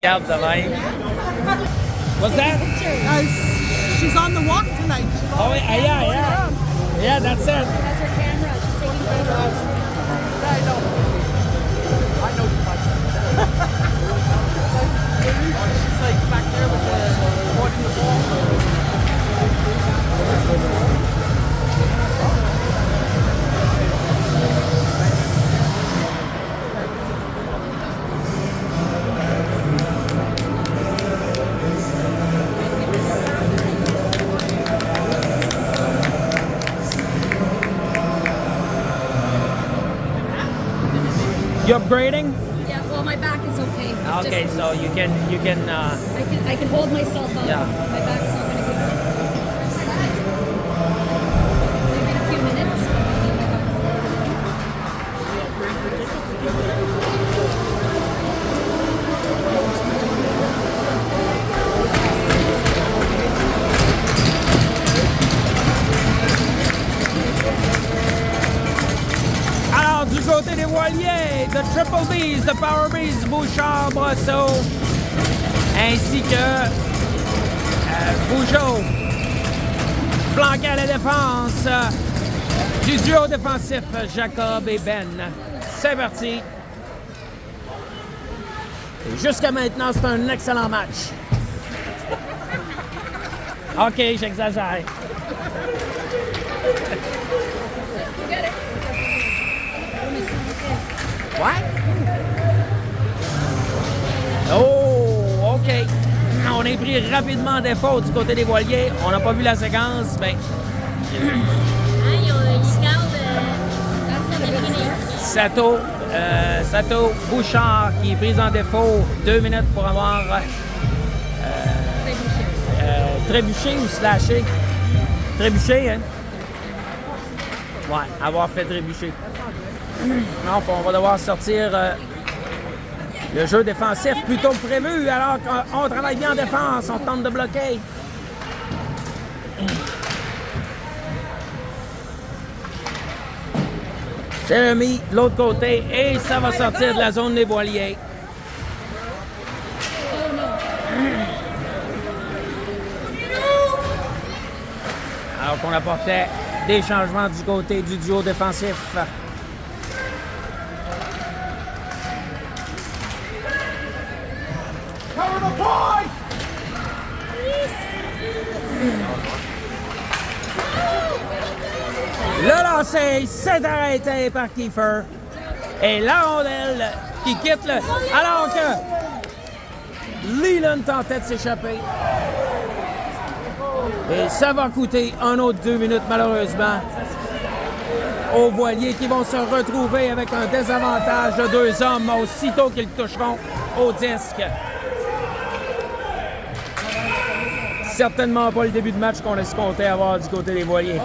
Regarde de même. What's that? She's on the walk tonight. Oh, yeah. Yeah, that's it. She has her camera. She's taking photos. I know. I know too much. She's like back there with the holding the ball. You upgrading? Yeah, well, my back is okay. Okay, Just, so you can. I can hold myself up. Yeah. My back's not going to go. Maybe in a few minutes. Alors, du côté des voiliers, de Triple B's, de Power B's, Bouchard, Brosseau, ainsi que Bougeot, flanqué à la défense du duo défensif Jacob et Ben. C'est parti. Et jusqu'à maintenant, c'est un excellent match. OK, j'exagère. What? Oh, OK. On est pris rapidement défaut du côté des voiliers. On n'a pas vu la séquence. Ben, Sato Bouchard qui est pris en défaut. 2 minutes pour avoir trébuché ou slashé. Trébuché, hein? Ouais, avoir fait trébucher. Non, on va devoir sortir le jeu défensif plutôt que prévu, alors qu'on travaille bien en défense, on tente de bloquer. Jérémy, de l'autre côté, et ça va sortir de la zone des voiliers. Alors qu'on apportait des changements du côté du duo défensif. Le lancer s'est arrêté par Kiefer. Et la rondelle qui quitte le... Alors que Leland tentait de s'échapper. Et ça va coûter un autre 2 minutes, malheureusement, aux voiliers qui vont se retrouver avec un désavantage de 2 hommes aussitôt qu'ils toucheront au disque. Certainement pas le début de match qu'on escomptait avoir du côté des voiliers.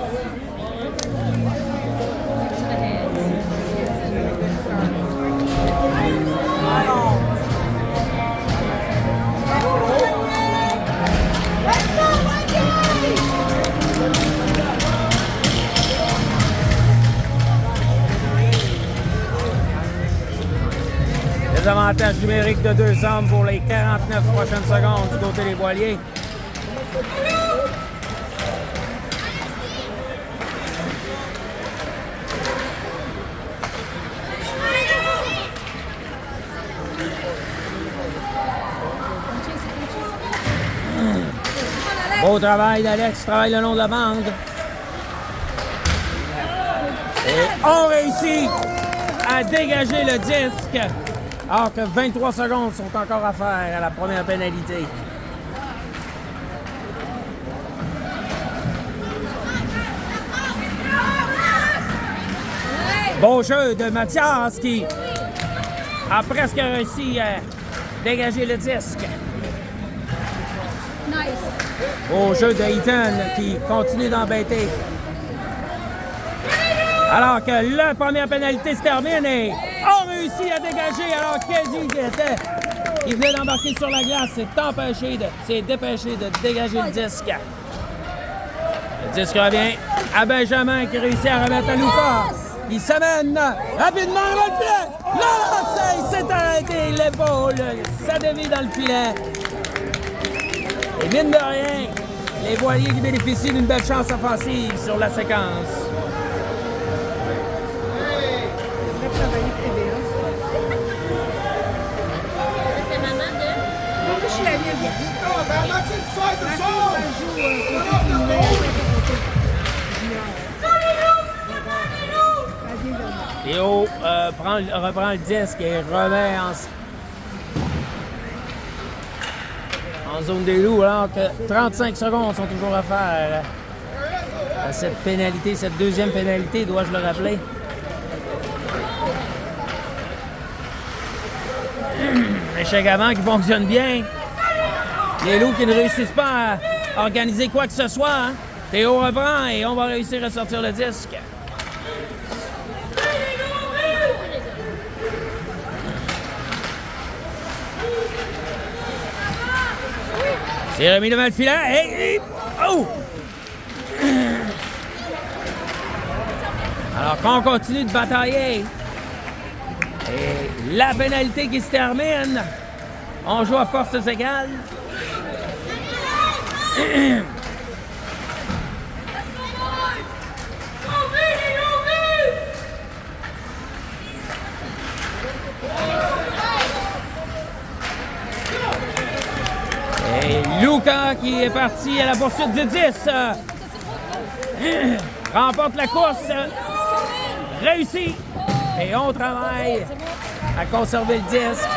Désavantage numérique de 2 hommes pour les 49 prochaines secondes du côté des voiliers. Beau travail d'Alex, travaille le long de la bande. Et on réussit à dégager le disque, alors que 23 secondes sont encore à faire à la première pénalité. Beau jeu de Mathias qui a presque réussi à dégager le disque. Nice. Beau jeu de Ethan qui continue d'embêter. Alors que la première pénalité se termine et on réussit à dégager alors qu'Eddie qui venait d'embarquer sur la glace s'est dépêché de dégager le disque. Le disque revient à Benjamin qui réussit à remettre à Lucas. qui s'amène rapidement devant le filet. Le lancer, c'est arrêté, l'épaule, ça dévie dans le filet. Et mine de rien, les voiliers qui bénéficient d'une belle chance offensive sur la séquence. Théo reprend le disque et remet en zone des loups, alors que 35 secondes sont toujours à faire à cette pénalité, cette deuxième pénalité, dois-je le rappeler. Échec avant qui fonctionne bien. Les loups qui ne réussissent pas à organiser quoi que ce soit. Hein? Théo reprend et on va réussir à sortir le disque. C'est remis devant le filet. Oh! Alors qu'on continue de batailler. Et la pénalité qui se termine. On joue à forces égales. Et Luca qui est parti à la poursuite du 10 remporte la course, réussit et on travaille à conserver le disque.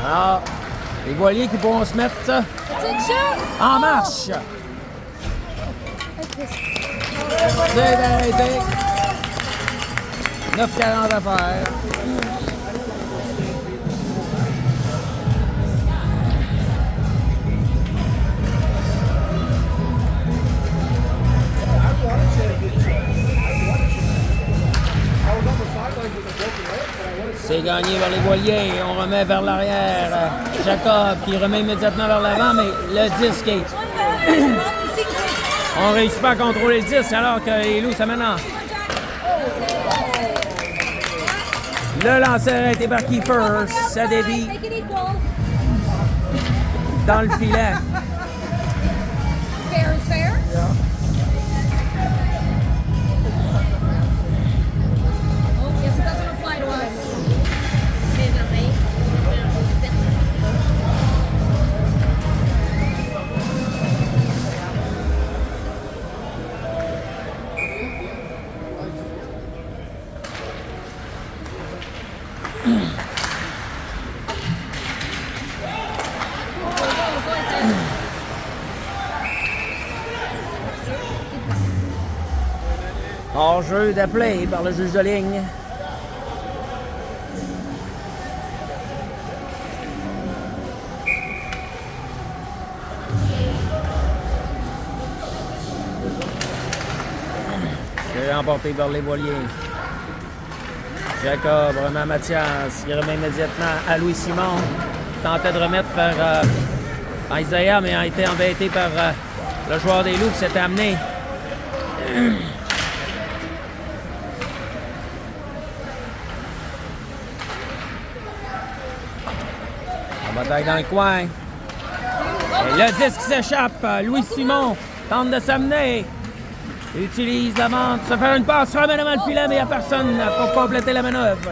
Alors, les voiliers qui pourront se mettre en marche. C'est arrêté. 9:40 à faire. C'est gagné vers les voiliers. On remet vers l'arrière. Jacob qui remet immédiatement vers l'avant, mais le disque est... On ne réussit pas à contrôler le disque alors que les loups s'amènent en... Le lancer a été par Kiefer. Ça dévie dans le filet. Fair is fair. Oh, yes, it doesn't apply to us. Hors-jeu d'appelé par le juge de ligne. C'est remporté par les voiliers. Jacob remet à Mathias, qui remet immédiatement à Louis Simon. Tentait de remettre par Isaiah, mais a été embêté par le joueur des loups qui s'était amené. Bataille dans le coin. Et le disque s'échappe. Louis Simon tente de s'amener. Utilise la vente. Se faire une passe. Remet devant le filet, mais il n'y a personne pour compléter la manœuvre.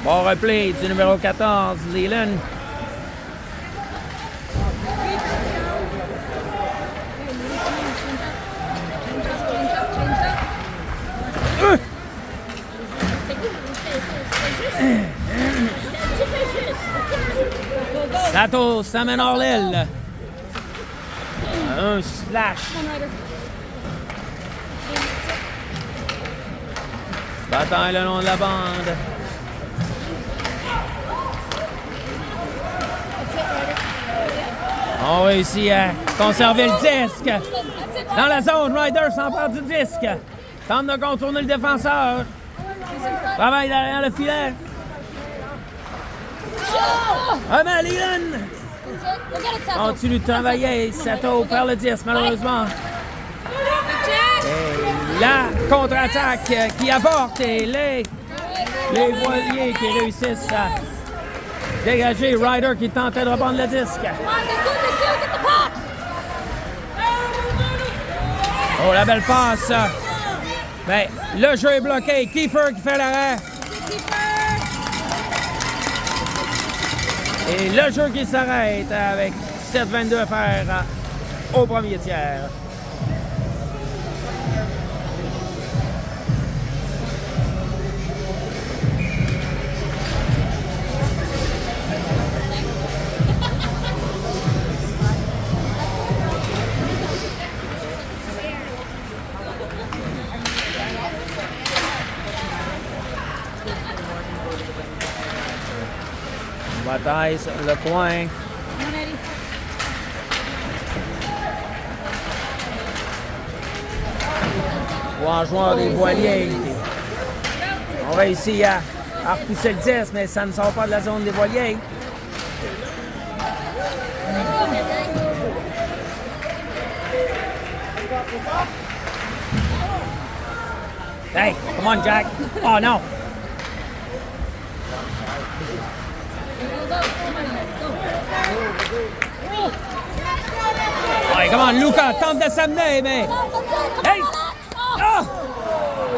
Bon replay du numéro 14, Leland. Sato s'amène hors l'aile. Un slash. Bataille le long de la bande. On réussit à conserver le disque. Dans la zone, Ryder s'empare du disque. Tente de contourner le défenseur. Travaille derrière le filet. Romain Leland That's it. Go get it, Sato. continue de travailler. Sato perd le 10, malheureusement. Et la contre-attaque qui apporte et les voiliers qui réussissent à dégager. Ryder qui tentait de reprendre le disque. Come on, Nisu, get the puck. Oh, la belle passe. Ben, le jeu est bloqué. Kiefer qui fait l'arrêt. Et le jeu qui s'arrête avec 7-22 à faire au premier tiers. Bataille sur le coin. Come on, Eddie. Trois joueurs des voiliers. On réussit à repousser le 10, mais ça ne sort pas de la zone des voiliers. Hey, come on, Jack. Oh non. Ouais, come on, Luca tente de s'amener, mais... Hey! Ah!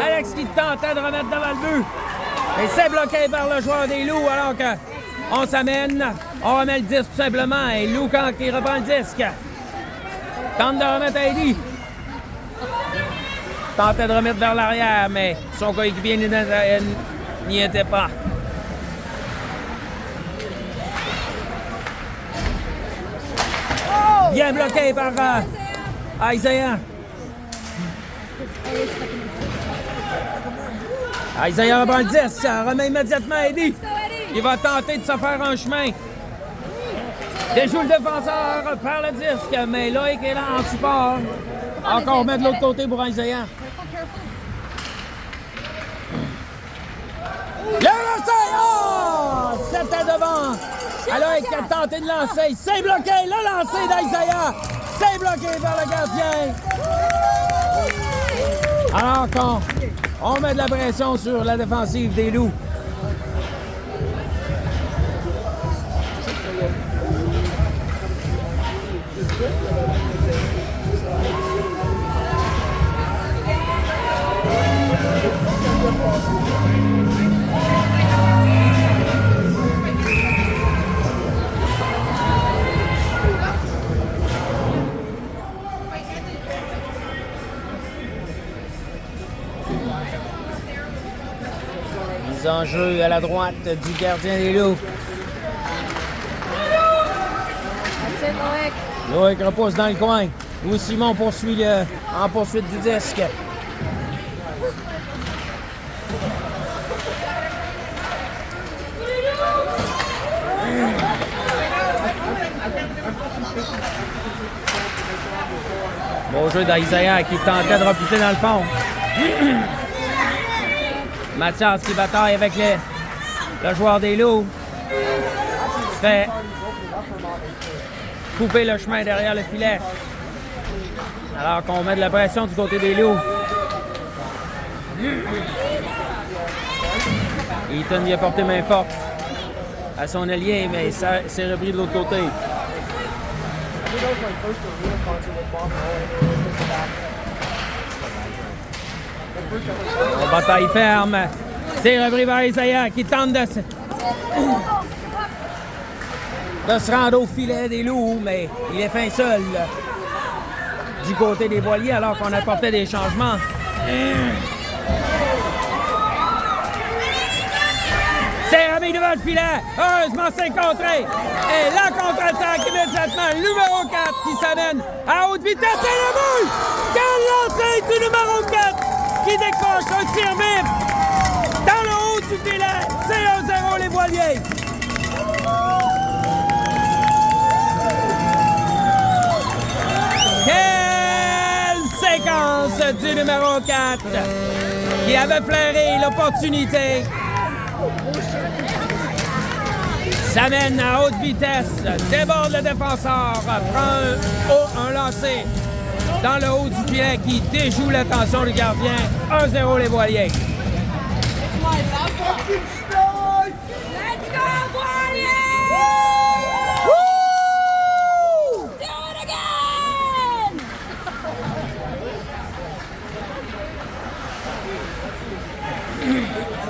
Alex qui tentait de remettre devant le but. Et c'est bloqué par le joueur des Loups alors qu'on s'amène. On remet le disque tout simplement. Et Luca qui reprend le disque. Tente de remettre à Eddie. Tentait de remettre vers l'arrière, mais son coéquipier n'y était pas. Bien bloqué par Isaiah. Isaiah reprend le 10, ça remet immédiatement Eddie. Il va tenter de se faire un chemin. Déjoue le défenseur par le disque, mais Loïc est là en support. Encore mettre de l'autre côté pour Isaiah. Le lancer! Oh! C'était devant. Loïc a tenté de lancer. C'est bloqué. Le lancer d'Isaiah. C'est bloqué par le gardien. Alors qu'on met de la pression sur la défensive des Loups. Mise en jeu à la droite du gardien des Loups. That's it, Loic. Loïc repousse dans le coin. Louis Simon poursuit en poursuite du disque. Bon jeu d'Isaiah qui tentait de repousser dans le fond. Mathias qui bataille avec le joueur des Loups. Se fait couper le chemin derrière le filet. Alors qu'on met de la pression du côté des Loups. Eaton y a porté main forte à son allié, mais ça s'est repris de l'autre côté. On bataille ferme. C'est repris par Isaiah qui tente de se rendre au filet des Loups, mais il est fin seul du côté des voiliers alors qu'on apportait des changements. C'est remis devant le filet. Heureusement, c'est contré. Et la contre-attaque immédiatement. Le numéro 4 qui s'amène à haute vitesse. Et le but! Quel lancer du numéro 4 qui décroche un tir vif dans le haut du filet. C'est 1-0 les voiliers. Quelle séquence du numéro 4 qui avait flairé l'opportunité. s'amène à haute vitesse, déborde le défenseur, prend un lancer dans le haut du filet qui déjoue l'attention du gardien. 1-0 les Voiliers. Let's go, Warriors! Woo! Do it again!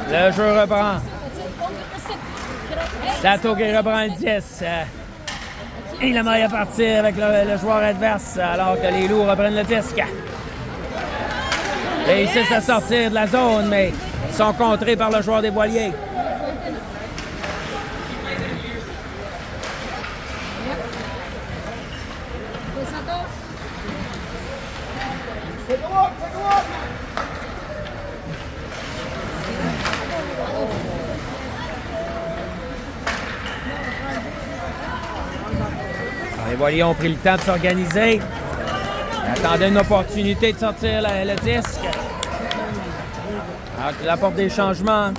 Le jeu reprend. That's it. Don't get the stick. Get up. Hey, Sato qui reprend le 10. Il a maille à partir avec le joueur adverse alors que les Loups reprennent le disque. Et ils réussissent à sortir de la zone, mais sont contrés par le joueur des Voiliers. go, Sato. Take a look, take a look. Alors, les Voiliers ont pris le temps de s'organiser. Ils attendaient une opportunité de sortir le disque. Alors qu'il apporte des changements.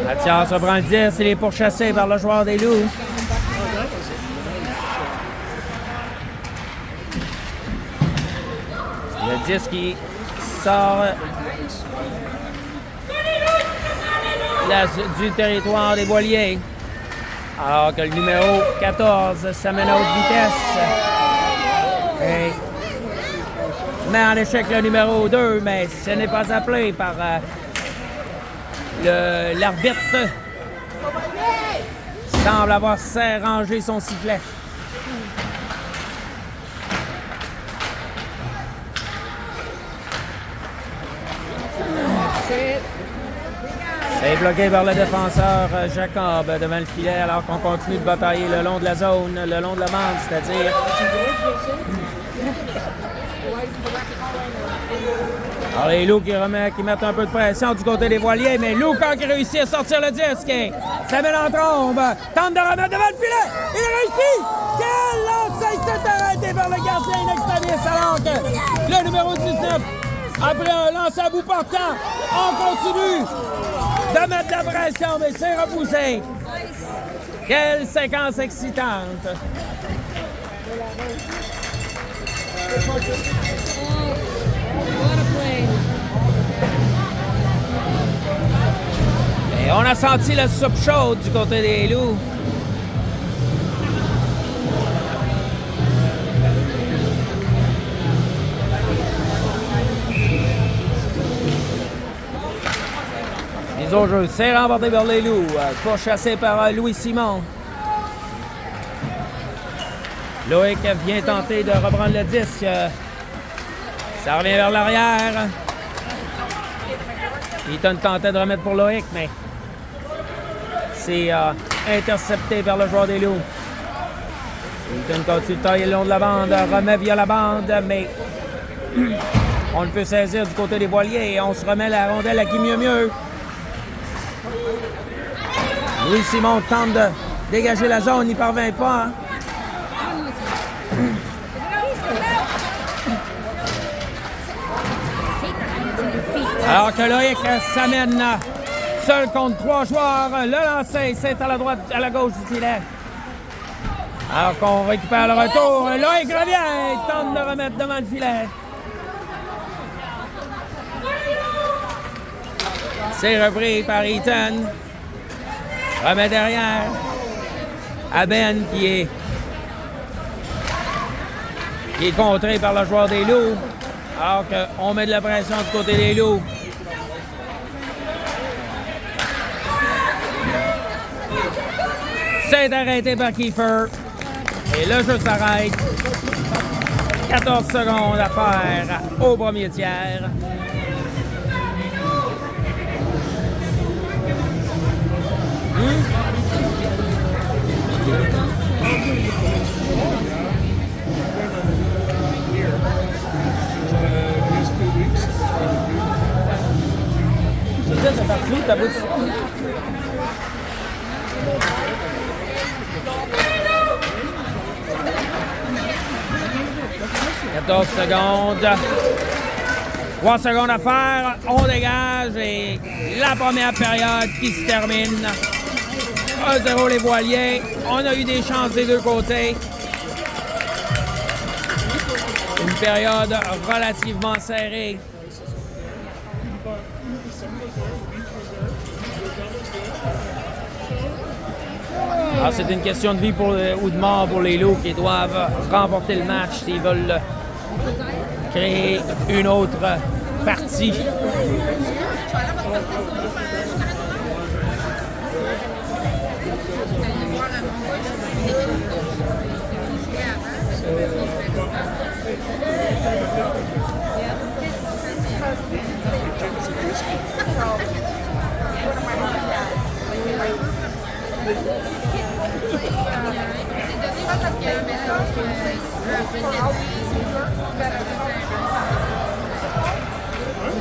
Mathias se prend le 10, il est pourchassé par le joueur des Loups. Le 10 qui sort du territoire des Voiliers. Alors que le numéro 14 s'amène à haute vitesse. Et met en échec le numéro 2, mais ce n'est pas appelé par l'arbitre. Semble avoir rangé son sifflet. C'est bloqué par le défenseur Jacob devant le filet alors qu'on continue de batailler le long de la zone, le long de la bande, c'est-à-dire. Alors les Loups qui mettent un peu de pression du côté des Voiliers, mais Luke qui réussit à sortir le disque. Ça met en trombe, tente de remettre devant le filet. Il réussit! Quel lancer! Il s'est arrêté par le gardien in-extremis alors que le numéro 19, après un lancer à bout portant, on continue de mettre de la pression, mais c'est repoussé. Quelle séquence excitante! What a play. Et on a senti la soupe chaude du côté des Loups. Les autres jeux, c'est remporté vers les Loups, pourchassé par Louis Simon. Loïc vient tenter de reprendre le disque. Ça revient vers l'arrière. Eaton tentait de remettre pour Loïc, mais c'est intercepté par le joueur des Loups. Eaton continue de tailler le long de la bande, remet via la bande, mais on le peut saisir du côté des Voiliers et on se remet la rondelle à qui mieux. Louis Simon tente de dégager la zone, il ne parvient pas. Hein? Alors que Loïc s'amène seul contre 3 joueurs. Le lancer, c'est à la droite, à la gauche du filet. Alors qu'on récupère le retour. Loïc revient et tente de remettre devant le filet. C'est repris par Eaton. Remet derrière. À Ben qui est contré par le joueur des Loups. Alors qu'on met de la pression du côté des Loups. C'est arrêté par Kiefer. Et le jeu s'arrête. 14 secondes à faire au premier tiers. 14 secondes. 3 secondes à faire. On dégage et la première période qui se termine. 1-0 les voiliers. On a eu des chances des deux côtés. Une période relativement serrée. Alors, c'est une question de vie ou de mort pour les Loups qui doivent remporter le match s'ils veulent créer une autre partie.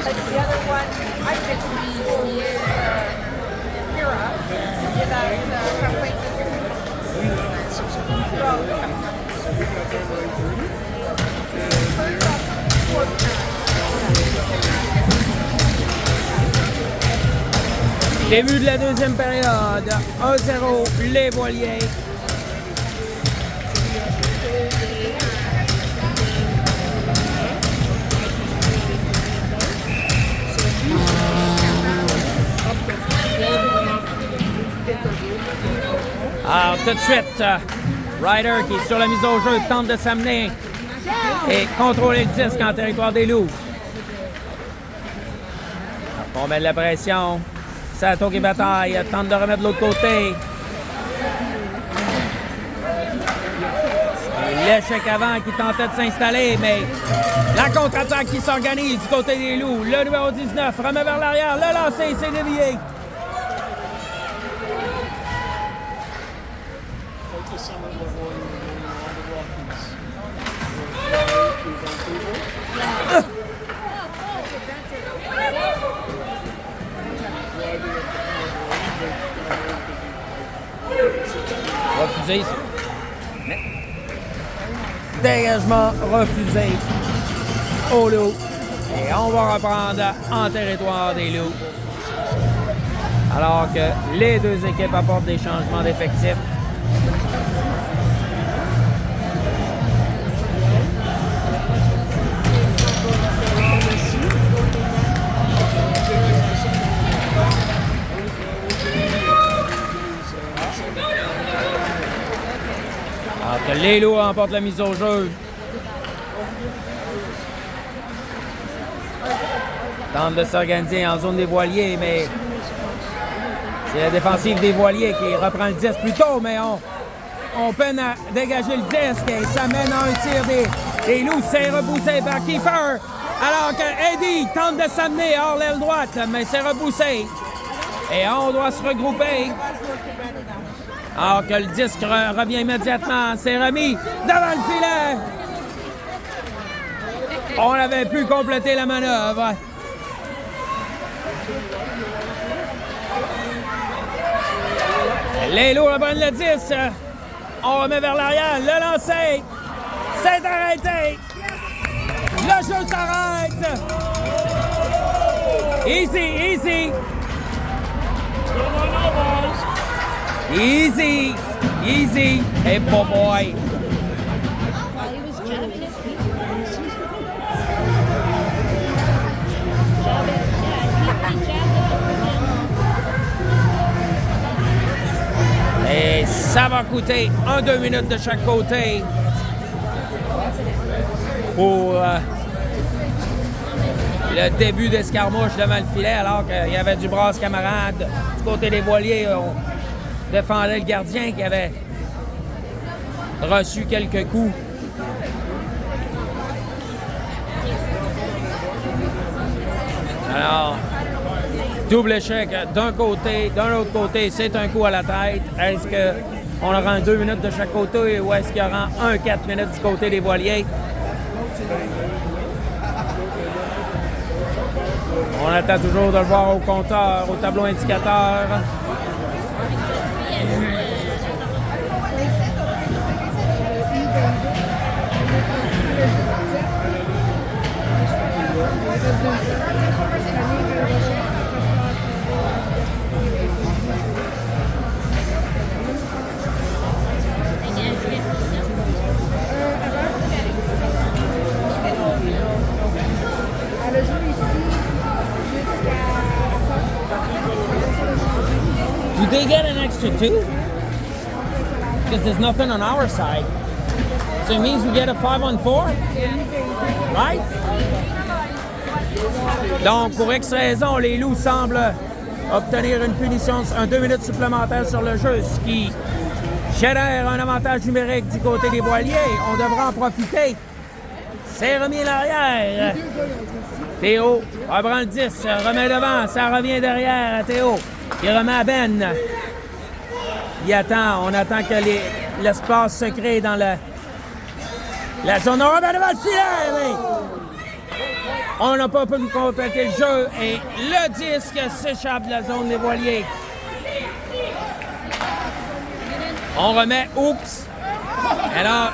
The other one, I did Kira, did Début de la deuxième période. 1-0 les voiliers. Alors, tout de suite, Ryder qui est sur la mise au jeu tente de s'amener et contrôler le disque en territoire des Loups. On met de la pression. Sato qui bataille, tente de remettre de l'autre côté. L'échec avant qui tentait de s'installer, mais la contre-attaque qui s'organise du côté des Loups. Le numéro 19 remet vers l'arrière, le lancer, c'est dévié. Refusé. Dégagement refusé aux Loups. Et on va reprendre en territoire des Loups. Alors que les deux équipes apportent des changements d'effectifs. Alors que les Loups remportent la mise au jeu. Tente de s'organiser en zone des voiliers, mais c'est la défensive des voiliers qui reprend le disque plus tôt, mais on peine à dégager le disque et ça mène à un tir des Loups. C'est repoussé par Kiefer. Alors que Eddie tente de s'amener hors l'aile droite, mais c'est repoussé. Et on doit se regrouper. Alors que le disque revient immédiatement, c'est remis devant le filet. On avait pu compléter la manœuvre. Les Loups reprennent le disque. On remet vers l'arrière, le lancer. C'est arrêté. Le jeu s'arrête. Easy, easy. Easy, easy. Hey, boy. Et ça va coûter 1-2 minutes de chaque côté pour le début d'escarmouche devant le filet, alors qu'il y avait du brasse camarade. Du côté des voiliers, on défendait le gardien qui avait reçu quelques coups. Alors, double échec d'un côté, d'un autre côté, c'est un coup à la tête. Est-ce qu'on aura 2 minutes de chaque côté ou est-ce qu'il y aura 4 minutes du côté des voiliers? On attend toujours de le voir au compteur, au tableau indicateur. Elle a joué ici jusqu'à... Do they get an extra 2? Because there's nothing on our side. So it means we get a 5-on-4? Right? Donc, pour X raison, les Loups semblent obtenir une punition, un 2 minutes supplémentaires sur le jeu, ce qui génère un avantage numérique du côté des Voiliers. On devra en profiter. C'est remis à l'arrière. Théo reprend le 10, remet devant, ça revient derrière à Théo. Il remet à Ben. Il attend, on attend que l'espace se crée dans la zone. On remet devant le filet, oui. On n'a pas pu compléter le jeu et le disque s'échappe de la zone des Voiliers. On remet, oups. Alors,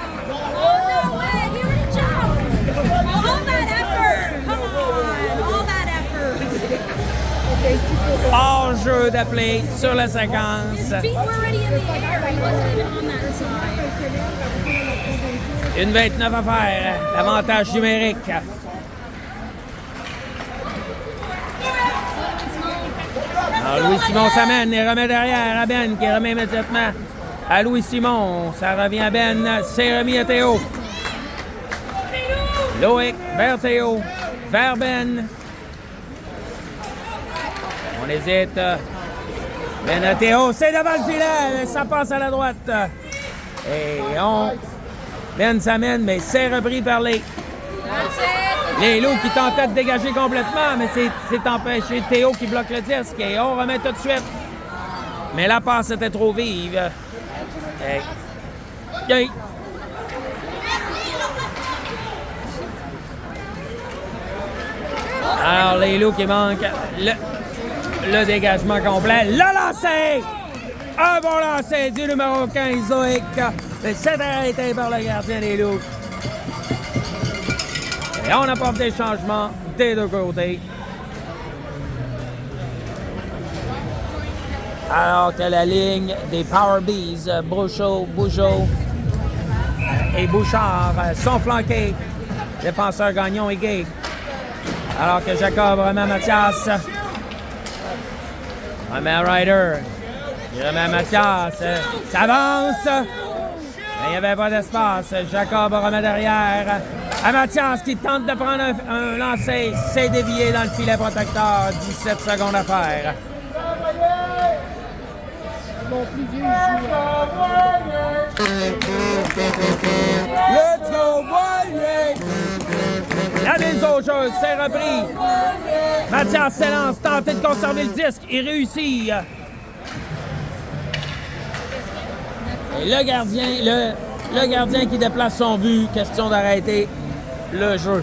Oh, no way! He would have jumped! All that effort! Come on! All that effort! hors-jeu d'appeler sur la séquence. His feet were already in the air. He wasn't even on that side. Une 29 à faire. L'avantage numérique. Alors, Louis-Simon s'amène et remet derrière à Ben qui remet immédiatement à Louis-Simon. Ça revient à Ben. C'est remis à Théo. Loïc vers Théo. Vers Ben. On hésite. Ben à Théo. C'est devant le filet. Ça passe à la droite. Et Ben s'amène, mais c'est repris par les Loups qui tentaient de dégager complètement, mais c'est empêché. Théo qui bloque le disque et on remet tout de suite. Mais la passe était trop vive. Hey. Alors, les Loups qui manquent le dégagement complet. Le lancer! Un bon lancer du numéro 15, Zoïc. Mais c'est arrêté par le gardien des Loups. Et on apporte des changements des deux côtés. Alors que la ligne des Power Bees, Bougeot et Bouchard sont flanqués. Défenseur Gagnon et Gay. Alors que Jacob remet à Mathias. Remet à Ryder. Il remet à Mathias. Ça avance. Mais il n'y avait pas d'espace. Jacob remet derrière à Mathias qui tente de prendre un lancer. C'est dévié dans le filet protecteur. 17 secondes à faire. Let's go, Voilier! La mise au jeu, c'est repris. Mathias s'élance, tenter de conserver le disque. Il réussit. Et le gardien qui déplace son but. Question d'arrêter le jeu.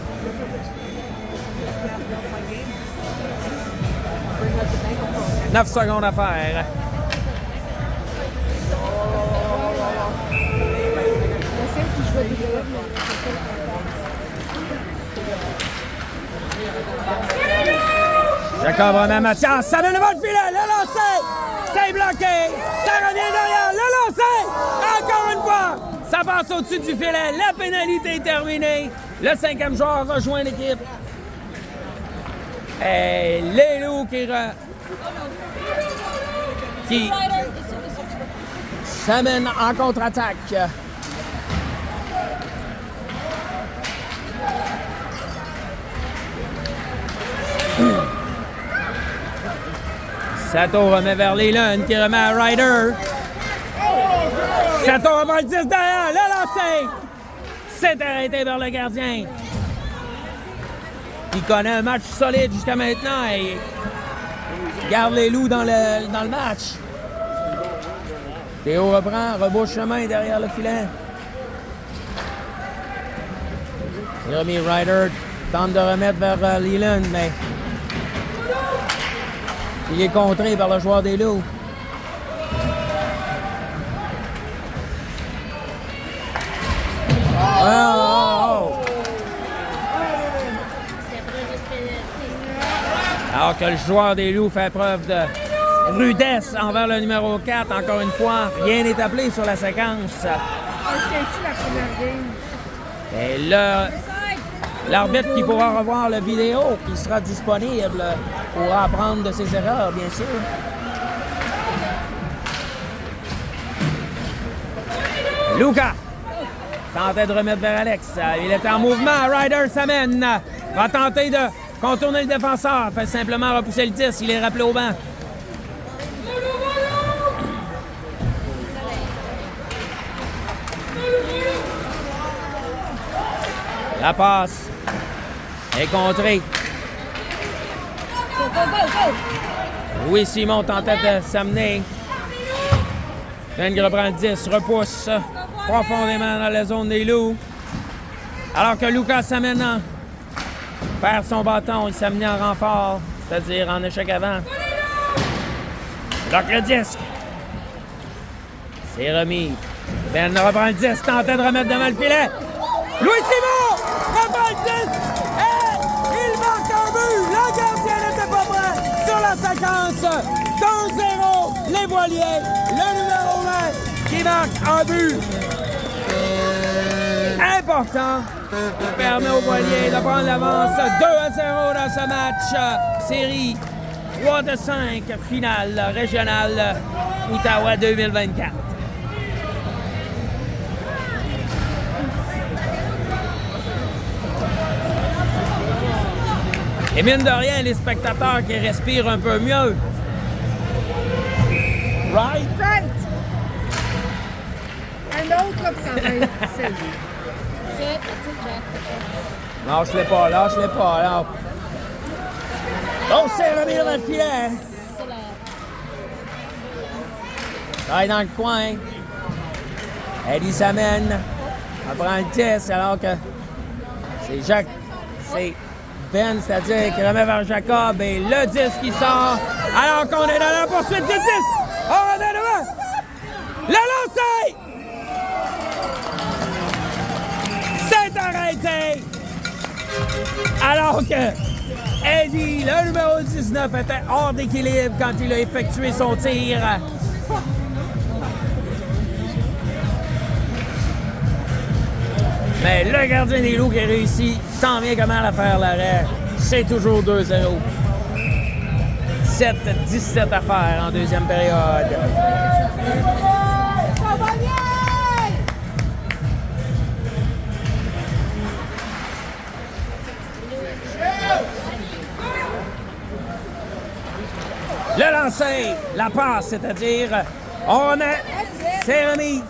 « 9 secondes à faire. Jacob remet à Mathias, ça mène devant le filet, le lancer, c'est bloqué, ça revient derrière, le lancer, encore une fois, ça passe au-dessus du filet, la pénalité est terminée, le 5e joueur rejoint l'équipe. Et les Loups qui s'amènent en contre-attaque. Sato remet vers Leland qui remet à Ryder. Sato remet le 10 derrière, le lancer. C'est arrêté vers le gardien. Il connaît un match solide jusqu'à maintenant et garde les Loups dans le match. Théo reprend, rebouche chemin derrière le filet. Jeremy Ryder tente de remettre vers Leland, mais il est contré par le joueur des Loups. Alors que le joueur des Loups fait preuve de rudesse envers le numéro 4. Encore une fois, rien n'est appelé sur la séquence. C'était ici la première game. Et l'arbitre qui pourra revoir la vidéo, qui sera disponible, pourra apprendre de ses erreurs, bien sûr. Luca tentait de remettre vers Alex. Il est en mouvement. Ryder s'amène. Va tenter de contourner le défenseur. Fait simplement repousser le 10. Il est rappelé au banc. La passe est contrée. Go, go, go, go! Louis Simon tentait de s'amener. Beng reprend le 10, repousse profondément dans la zone des Loups. Alors que Lucas s'amène, perd son bâton, il s'amène en renfort, c'est-à-dire en échec avant. Bloque le disque. C'est remis. Ben reprend le 10, tentait de remettre devant le filet. Louis Simon reprend le 10 et il marque un but. Le gardien n'était pas prêt sur la séquence. 2-0, les Voiliers, le numéro 20 qui marque un but important qui permet aux Voiliers de prendre l'avance 2-0 dans ce match. Série 3-5, finale régionale Outaouais 2024. Et mine de rien, les spectateurs qui respirent un peu mieux. Right? Right! Un autre, là, puis ça va être celle-là. That's it, Jack. Lâche-les pas, lâche-les pas. Alors. Oh, c'est remis dans le filet. C'est là. Travaille dans le coin. Eddie s'amène. On prend le 10 alors que c'est Jacques. C'est Ben, c'est-à-dire qui remet vers Jacob et le 10 qui sort. Alors qu'on est dans la poursuite du 10. On remet devant. Le lancer! C'est arrêté! Alors que Eddie, le numéro 19, était hors d'équilibre quand il a effectué son tir. Mais le gardien des Loups qui a réussi tant bien comment à faire l'arrêt. C'est toujours 2-0. 7-17 à faire en deuxième période. Le lancer, la passe, c'est-à-dire on remet, c'est remis.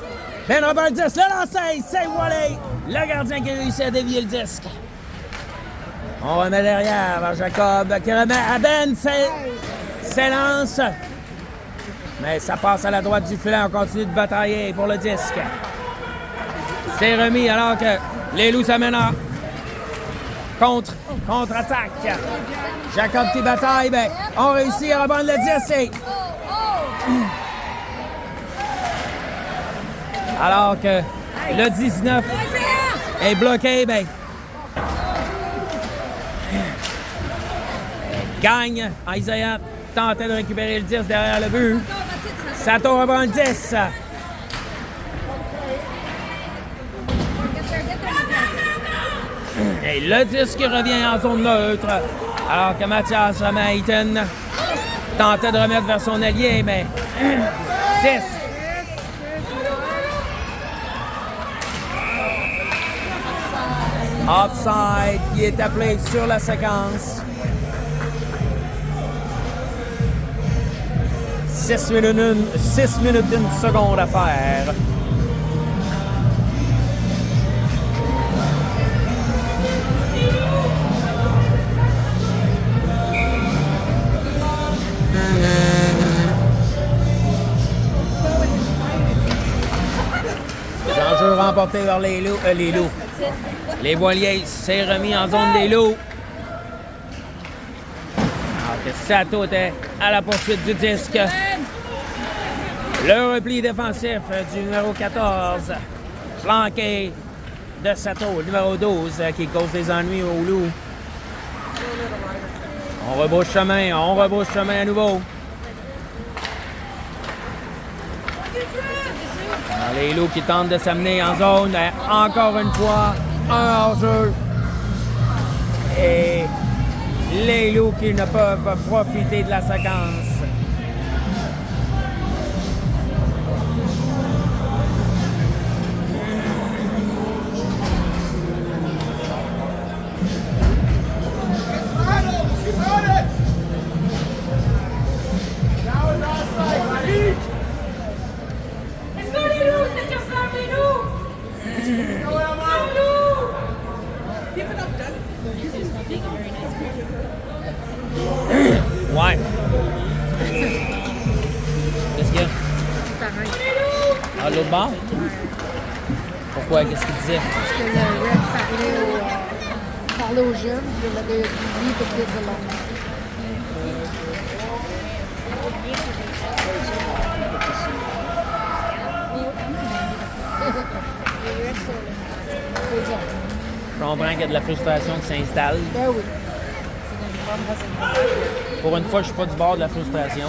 Ben Robert 10, le lancer, c'est voilé. Le gardien qui réussit à dévier le disque. On remet derrière vers Jacob qui remet à Ben, s'élance. Mais ça passe à la droite du filet, on continue de batailler pour le disque. C'est remis alors que les Loups s'amènent en contre-attaque. Jacob qui bataille, ben, on réussit à reprendre le 10 et... Alors que le 19 est bloqué, ben... Gagne, Isaiah tentait de récupérer le 10 derrière le but. Sato reprend le 10. Et le 10 qui revient en zone neutre. Alors que Mathias Maïten tentait de remettre vers son allié, mais 6. Offside qui est appelé sur la séquence. 6 minutes 1 seconde à faire. Enjeu remporté vers les Loups. Les Voiliers s'est remis en zone des Loups. Alors que Sato était à la poursuite du disque. Le repli défensif du numéro 14, flanqué de Sato, numéro 12, qui cause des ennuis aux Loups. On rebrousse chemin à nouveau. Alors, les loups qui tentent de s'amener en zone. Encore une fois, un hors-jeu. Et les loups qui ne peuvent profiter de la séquence. Let's go, les loups, c'est your song, les loups! Go, loups! Ouais. Qu'est-ce qu'il y a? Pareil. À l'autre bord? Pourquoi? Qu'est-ce qu'il disait? Parce que le ref parlait aux jeunes, puis il avait dit leave the kids alone. C'est ça. Je comprends qu'il y a de la frustration qui s'installe. Ben oui. Pour une fois, je suis pas du bord de la frustration.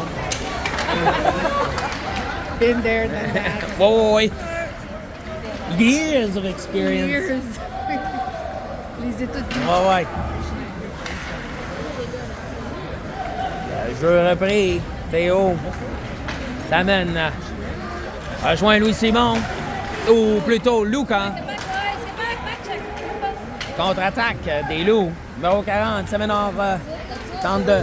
Been there, done that. Ouais. Years of experience. Years. Les États-Unis. Ouais. Le jeu repris. Théo s'amène. Rejoint Louis Simon. Ou plutôt Lucas. Contre-attaque des loups. Numéro 40, Semenov tente de.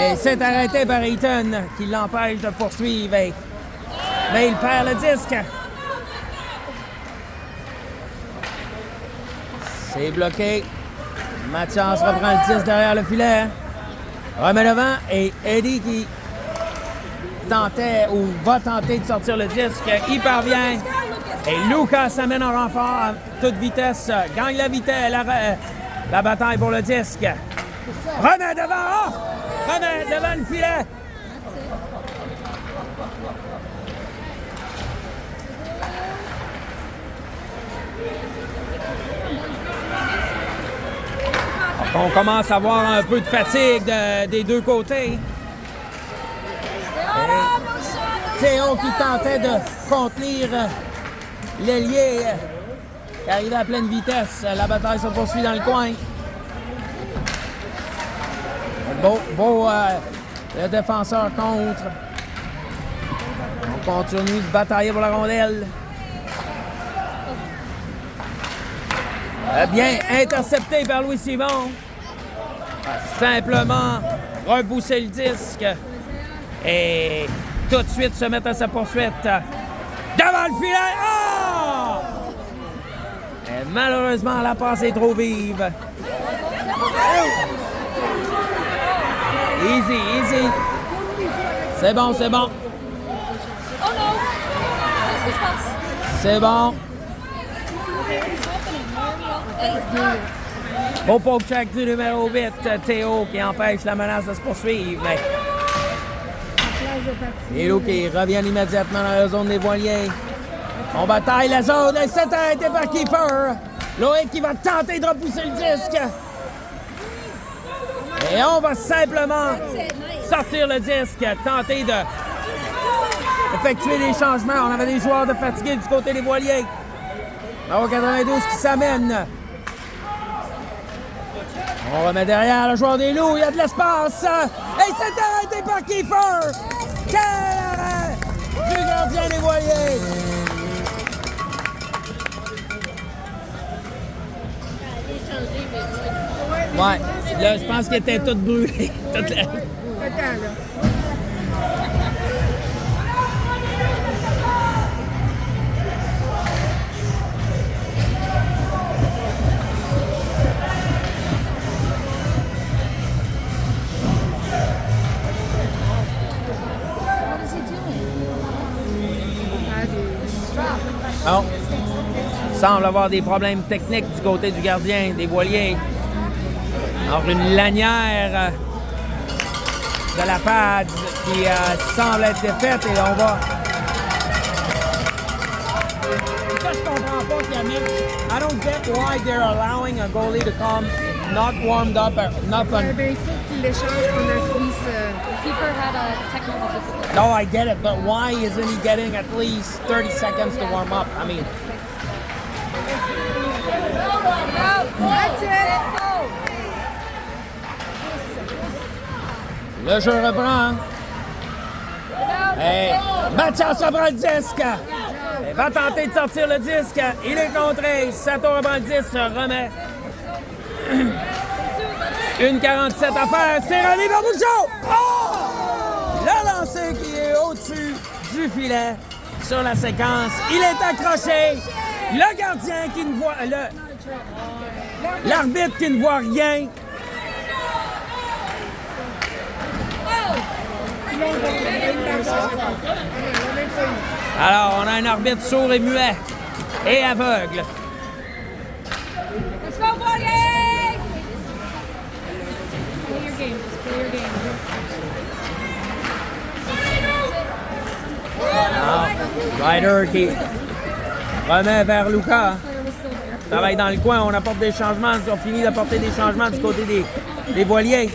Et c'est arrêté par Eaton qui l'empêche de poursuivre. Mais il perd le disque. C'est bloqué. Mathias reprend le disque derrière le filet. Remet devant et Eddie qui tentait ou va tenter de sortir le disque. Il parvient. Et Lucas s'amène en renfort à toute vitesse. Gagne la vitesse, la bataille pour le disque. Remet devant. Oh! Remet devant le filet. On commence à voir un peu de fatigue des deux côtés. Et Théo qui tentait de contenir l'ailier qui arrivait à pleine vitesse. La bataille se poursuit dans le coin. Beau le défenseur contre. On continue de batailler pour la rondelle. Bien intercepté par Louis Simon. Simplement repousser le disque et tout de suite se mettre à sa poursuite. Devant le filet! Oh! Et malheureusement, la passe est trop vive. Easy. C'est bon. Oh non! Qu'est-ce qui se passe? C'est bon. Beau poke check du numéro 8, Théo, qui empêche la menace de se poursuivre. Mais les loups qui reviennent immédiatement dans la zone des voiliers. On bataille la zone et c'est arrêté par Kiefer. Loïc qui va tenter de repousser le disque. Et on va simplement sortir le disque, tenter de effectuer des changements. On avait des joueurs de fatigués du côté des voiliers. Numéro 92 qui s'amène. On remet derrière le joueur des loups. Il y a de l'espace. Et c'est arrêté par Kiefer. Quel arrêt du gardien des voiliers. Ouais. Là, je pense qu'il était tout brûlé. Toute la... Attends, là. Non. Il semble avoir des problèmes techniques du côté du gardien des voiliers. Alors, une lanière de la pad qui semble être défaite et on va... Ça, je comprends pas, Camille. I don't get why they're allowing a goalie to come not warmed up or nothing. Ben, il faut qu'il l'échange pendant qu'il se... Keeper had a technical difficulty. No, I get it, but why isn't he getting at least 30 seconds to warm up? I mean, That's it! le jeu reprend. Hey, Mathias reprend le disque. Il va tenter de sortir le disque. Il est contré. Sato reprend le disque, se remet. 1,47 à faire. C'est René Barbouchot. Oh! Le lancer qui est au-dessus du filet sur la séquence. Il est accroché. Le gardien qui ne voit... L'arbitre qui ne voit rien. Alors, on a un arbitre sourd et muet et aveugle. Let's go, Voilier! Play your game. Just play your game. Ryder qui remet vers Luca. Player was still there. Travaille dans le coin, on apporte des changements. Ils ont fini d'apporter des changements du côté des voiliers.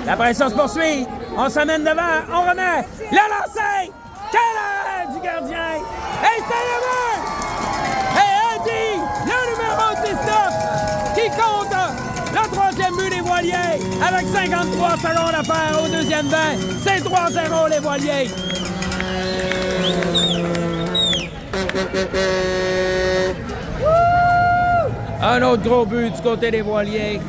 La pression se poursuit. On s'amène devant. On remet. Le lancer! Quel arrêt du gardien! Et c'est le but! Et Eddie, le numéro 19, qui compte le troisième but des voiliers avec 53 secondes à faire au deuxième 20. C'est 3-0 les voiliers. Un autre gros but du côté des voiliers.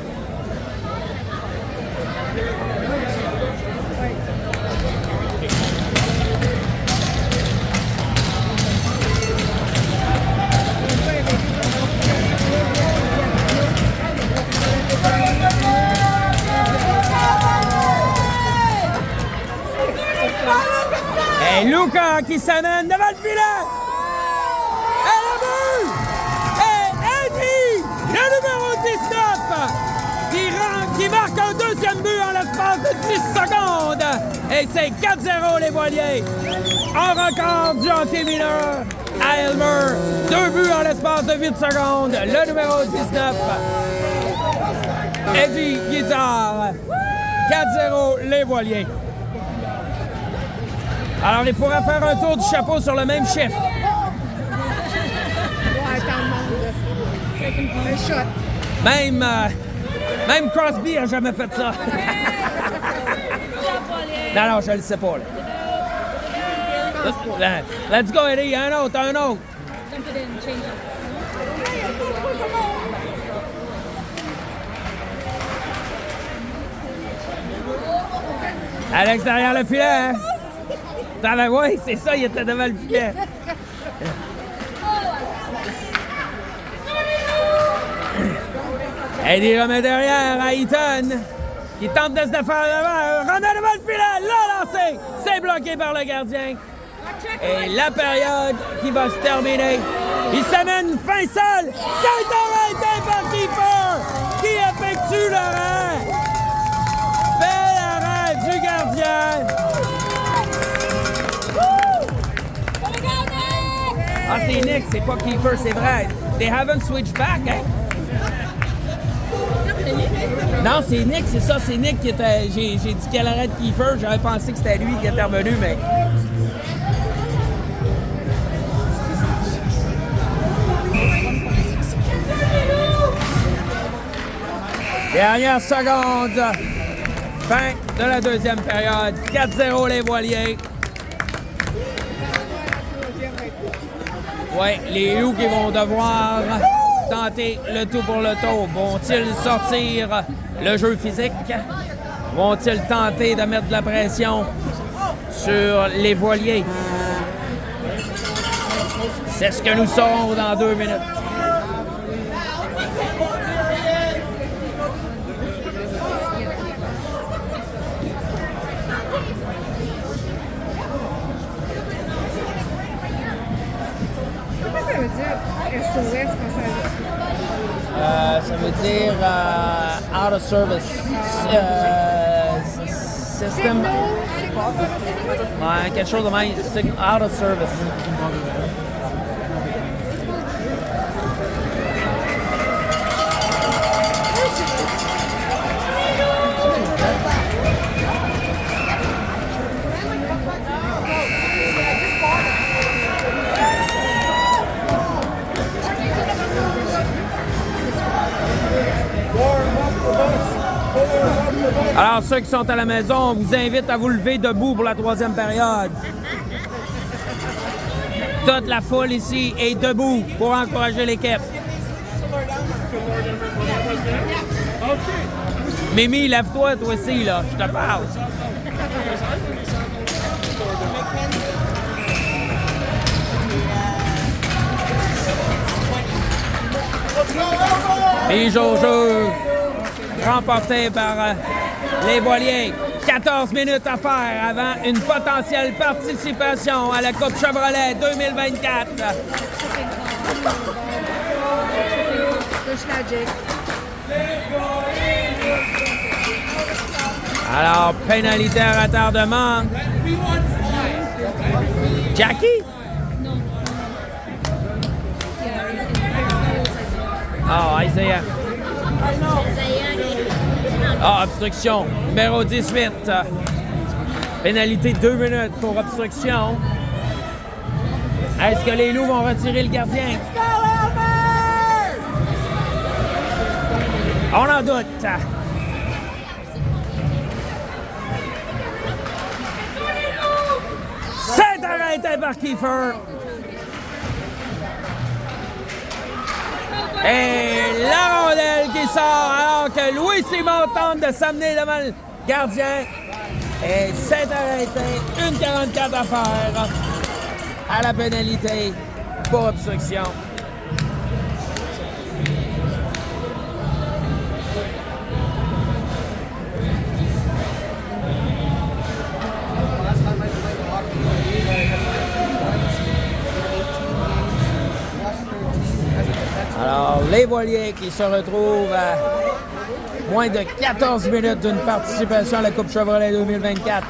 Et Luca qui s'amène devant le filet. Et le but! Et Eddie, le numéro 19, qui marque un deuxième but en l'espace de 10 secondes. Et c'est 4-0 les voiliers. Un record du hockey mineur à Elmer. 2 buts en l'espace de 8 secondes. Le numéro 19, Eddie Guitard. 4-0 les voiliers. Alors, il pourrait faire un tour du chapeau sur le même chiffre. Ouais, t'en demandes. Un shot. Même Crosby a jamais fait ça. Non, je le sais pas. Là. Let's go, Eddie. Un autre. Dump it in. Change it. À l'extérieur, le filet. Hein? Oui, c'est ça, il était devant le filet. Eddie remet derrière à Eaton, qui tente de se faire devant. Remet devant le filet, l'a lancé. C'est bloqué par le gardien. Et la période qui va se terminer. Il s'amène fin seul. C'est arrêté par Keeper, qui effectue l'arrêt. Bel arrêt du gardien. Ah, c'est Nick, c'est pas Keeper, c'est vrai. They haven't switched back, hein? Non, c'est Nick, c'est ça, c'est Nick qui était. J'ai dit qu'elle arrête Keeper, j'aurais pensé que c'était lui qui était revenu, mais. Dernière seconde. Fin de la deuxième période. 4-0 les voiliers. Oui, les loups qui vont devoir tenter le tout pour le tour. Vont-ils sortir le jeu physique? Vont-ils tenter de mettre de la pression sur les voiliers? C'est ce que nous saurons dans 2 minutes. Ça veut dire SOS quand Ça veut dire out of service. System. Ouais, quelque chose de même. Out of service. Alors, ceux qui sont à la maison, on vous invite à vous lever debout pour la troisième période. Toute la foule ici est debout pour encourager l'équipe. Mimi, lève-toi, toi aussi, là. Je te parle. Et Jojo, remporté par les voiliers. 14 minutes à faire avant une potentielle participation à la Coupe Chevrolet 2024. Alors, pénalité à retardement. Jackie? Ah, Isaiah. Ah, obstruction. Numéro 18. Pénalité 2 minutes pour obstruction. Est-ce que les loups vont retirer le gardien? On en doute. C'est arrêté par Kiefer. Et la rondelle qui sort alors que Louis Simon tente de s'amener devant le gardien. Et c'est arrêté. 1,44 à faire à la pénalité pour obstruction. Alors, les voiliers qui se retrouvent à moins de 14 minutes d'une participation à la Coupe Chevrolet 2024.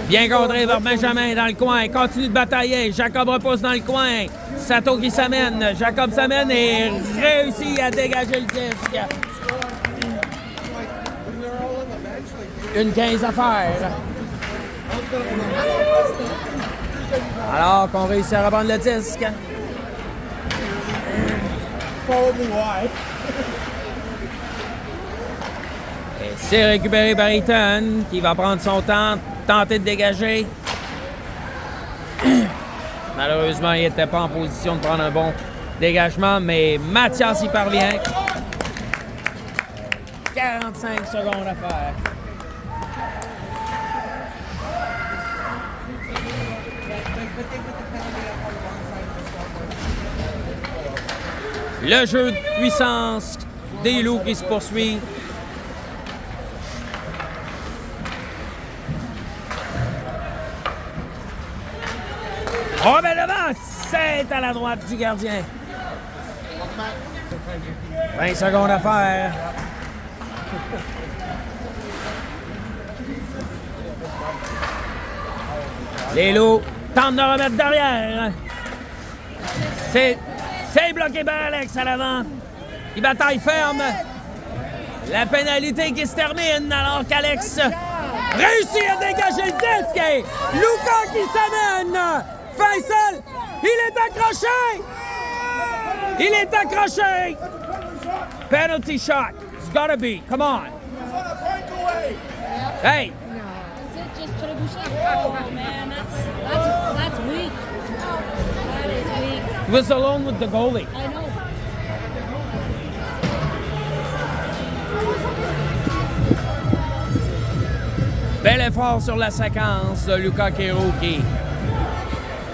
Bien contré par Benjamin dans le coin. Continue de batailler. Jacob repousse dans le coin. Sato qui s'amène. Jacob s'amène et réussit à dégager le disque. 1,15 à faire. Alors qu'on réussit à reprendre le disque. Et c'est récupéré par Eaton qui va prendre son temps, tenter de dégager. Malheureusement, il n'était pas en position de prendre un bon dégagement, mais Mathias y parvient. 45 secondes à faire. Le jeu de puissance des loups qui se poursuit. Oh, mais devant, c'est à la droite du gardien. 20 secondes à faire. Les loups tentent de remettre derrière. C'est bloqué par Alex à l'avant. Il bataille ferme. La pénalité qui se termine alors qu'Alex réussit à dégager le disque. Et Luca qui s'amène. Faisal, il est accroché. Il est accroché. Penalty shot. It's gotta be. Come on. Hey. Just trebuchet. Oh man, that's weak. That is weak. He was alone with the goalie. I know. Bel effort sur la séquence de Luca Quero qui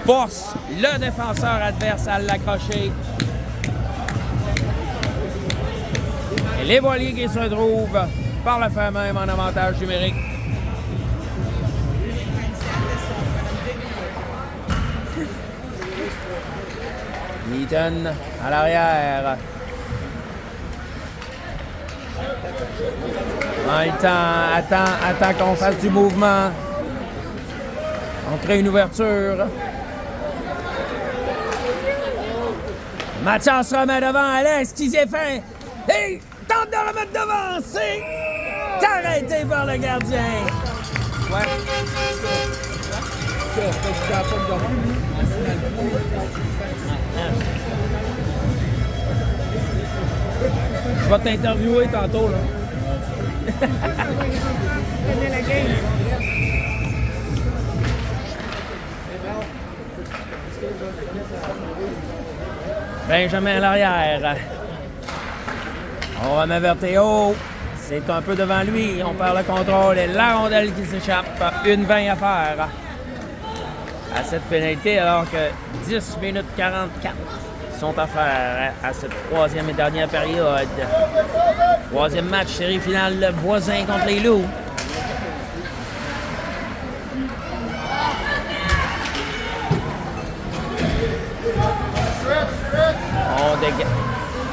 force le défenseur adverse à l'accrocher. Et les voiliers qui se retrouvent par le fait même en avantage numérique. Eaton à l'arrière. En le temps, attends qu'on fasse du mouvement. On crée une ouverture. Mathias remet devant Alex qui s'est fait. Et tente de remettre devant. C'est arrêté par le gardien. Ouais. Je vais t'interviewer tantôt, là. Benjamin à l'arrière. On remet vers Théo. C'est un peu devant lui. On perd le contrôle et la rondelle qui s'échappe. 1:20 à faire à cette pénalité alors que 10 minutes 44 sont à faire à cette troisième et dernière période. Troisième match, série finale, voisin contre les Loups.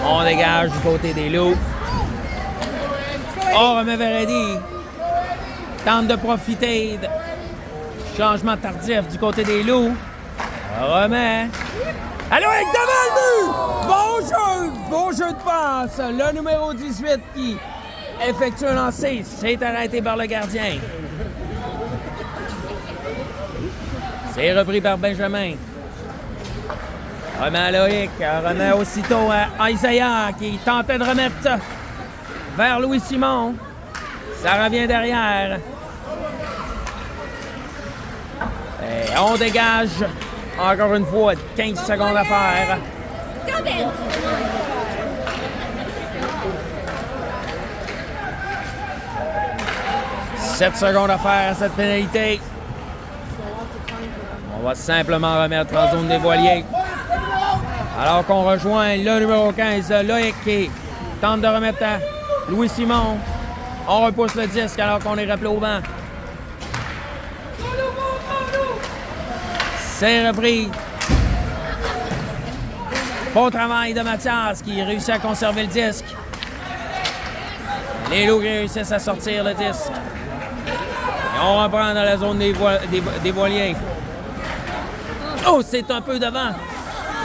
On dégage du côté des Loups. On remet vers Eddie. Tente de profiter. Changement tardif du côté des Loups. On remet. Allô, avec devant le but! Bon jeu de passe. Le numéro 18 qui effectue un lancer. C'est arrêté par le gardien. C'est repris par Benjamin. Remet à Loïc. Remet aussitôt à Isaiah qui tentait de remettre vers Louis-Simon. Ça revient derrière. Et on dégage. Encore une fois, 15 secondes à faire. 7 secondes à faire à cette pénalité. On va simplement remettre en zone des voiliers. Alors qu'on rejoint le numéro 15, Loïc, qui tente de remettre à Louis-Simon. On repousse le disque alors qu'on est rappelé au vent. C'est repris. Bon travail de Mathias qui réussit à conserver le disque. Les Loups réussissent à sortir le disque. Et on reprend dans la zone des voiliers. Oh, c'est un peu devant.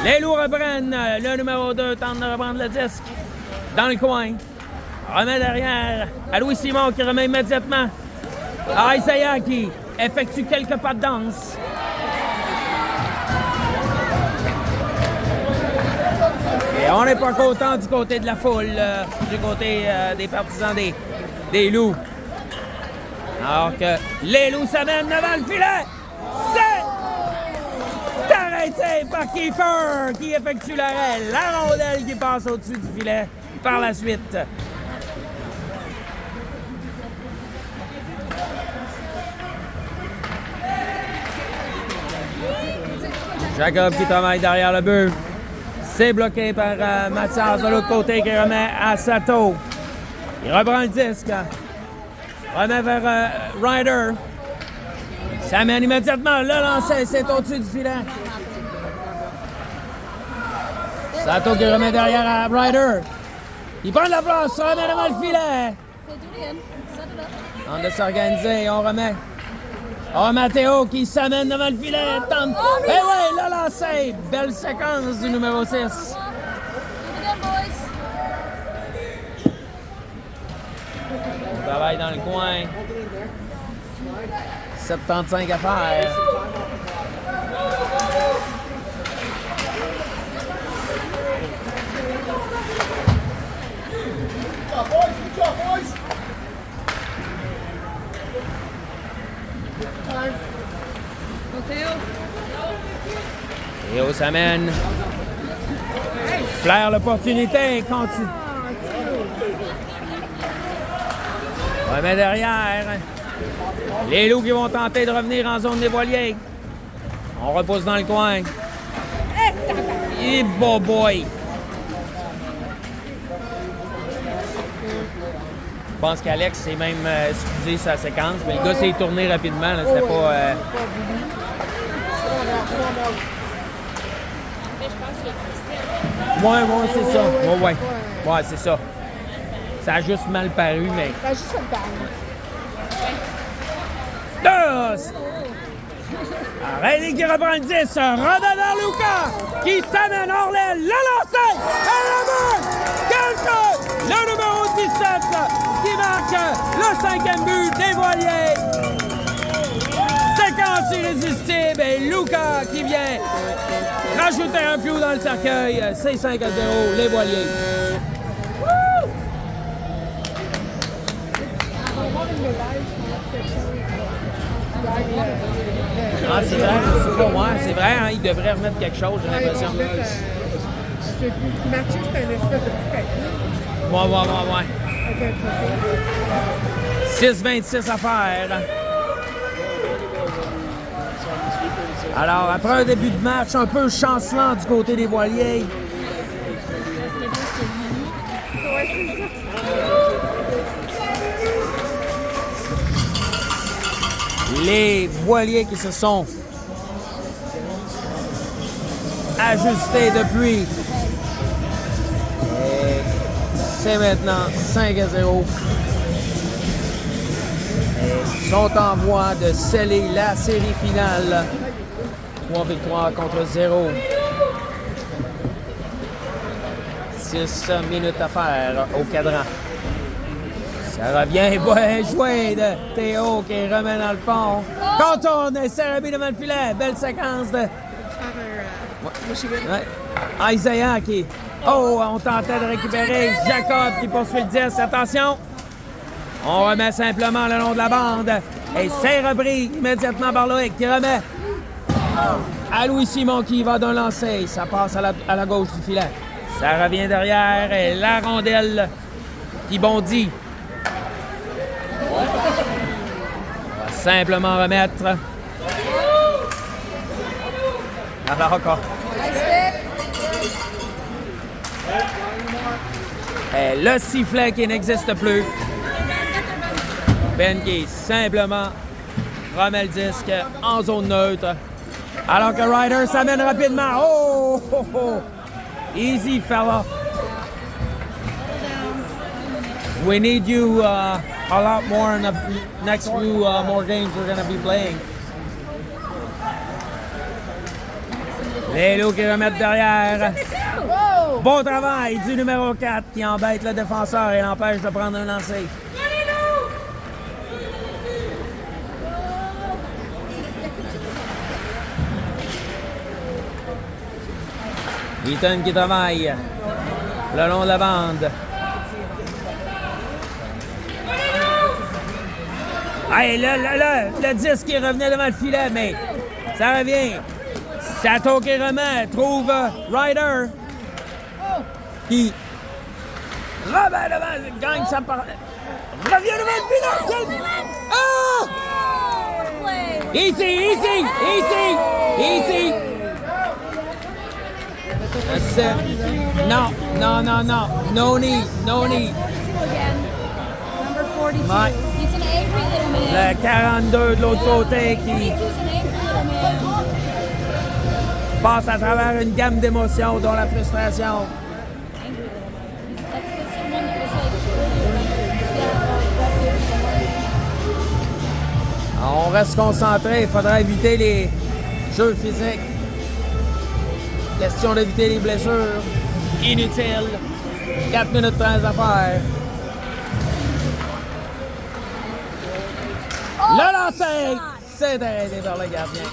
Les Loups reprennent. Le numéro 2 tente de reprendre le disque. Dans le coin. Remet derrière à Louis-Simon qui remet immédiatement à Isaiah qui effectue quelques pas de danse. Et on n'est pas content du côté de la foule, du côté des partisans des Loups. Alors que les Loups s'amènent devant le filet. C'est arrêté par Kiefer qui effectue l'arrêt. La rondelle qui passe au-dessus du filet par la suite. Jacob qui travaille derrière le but. C'est bloqué par Mathias de l'autre côté qui remet à Sato. Il reprend le disque. Remet vers Ryder. Ça mène immédiatement. Le lancer, c'est au-dessus du filet. Sato qui remet derrière à Ryder. Il prend de la place, remet devant le filet. On de s'organiser, on remet. Oh, Mathéo qui s'amène devant le filet. Tente. Eh oui, le lancé. Belle séquence du numéro 6. On travaille dans le coin. 7,35 à faire. Théo s'amène. Flaire l'opportunité. Continue. Remet derrière. Les Loups qui vont tenter de revenir en zone des voiliers. On repousse dans le coin. Et bon boy. Je pense qu'Alex s'est même excusé sa séquence, mais le gars s'est tourné rapidement. C'était pas... Ouais, c'est ça. Ouais, c'est ça. Ça a juste mal paru, mais... Ça a juste mal paru. Arrêtez qui reprend le 10. Rodin vers Lucas qui s'amène hors l'aile. Le lancer! Et la balle! Quelque! Le numéro 17 qui marque le 5e but des Voiliers. Séquence force irrésistible et Luca qui vient rajouter un clou dans le cercueil. C'est 5-0, les voiliers. Ah, c'est vrai, c'est pas moi, c'est vrai, hein, il devrait remettre quelque chose, j'ai l'impression. Mathieu, c'est un espèce de petit papier. Ouais. Avec un profil. 6-26 à faire. Alors, après un début de match un peu chancelant du côté des voiliers, les voiliers qui se sont ajustés depuis. Et c'est maintenant 5-0. Et sont en voie de sceller la série finale. 3 victoires contre 0. 6 minutes à faire au cadran. Ça revient, bien joué de Théo qui remet dans le fond. Contourne Sarabie devant le filet. Belle séquence de Isaiah qui... Oh, on tentait de récupérer. Jacob qui poursuit le 10. Attention. On remet simplement le long de la bande. Et c'est repris immédiatement par Loïc qui remet à Louis Simon qui va d'un lancer. Ça passe à la gauche du filet. Ça revient derrière et la rondelle qui bondit. On va simplement remettre. Alors encore. Et le sifflet qui n'existe plus. Ben qui simplement remet le disque en zone neutre. Alors que Ryder s'amène rapidement. Oh! Easy, fella. We need you a lot more in the next few more games we're going to be playing. Les loups qui remettent derrière. Bon travail du numéro 4 qui embête le défenseur et l'empêche de prendre un lancer. Eaton qui travaille le long de la bande. Hey, le disque qui revenait devant le filet, mais ça revient. Sato qui remet, trouve Ryder. Qui remet devant, gagne sa part. Revient devant le filet. Oh! Easy. No. No need. Again. Number 42. Mike. He's an angry little man. Le 42 de l'autre côté qui 42's an angry little man. passe à travers une gamme d'émotions, dont la frustration. That's the someone that was like, On reste concentré, il faudra éviter les jeux physiques. Question d'éviter les blessures inutiles. 4 minutes 13 à faire. Le lancer! C'est arrêté par le gardien.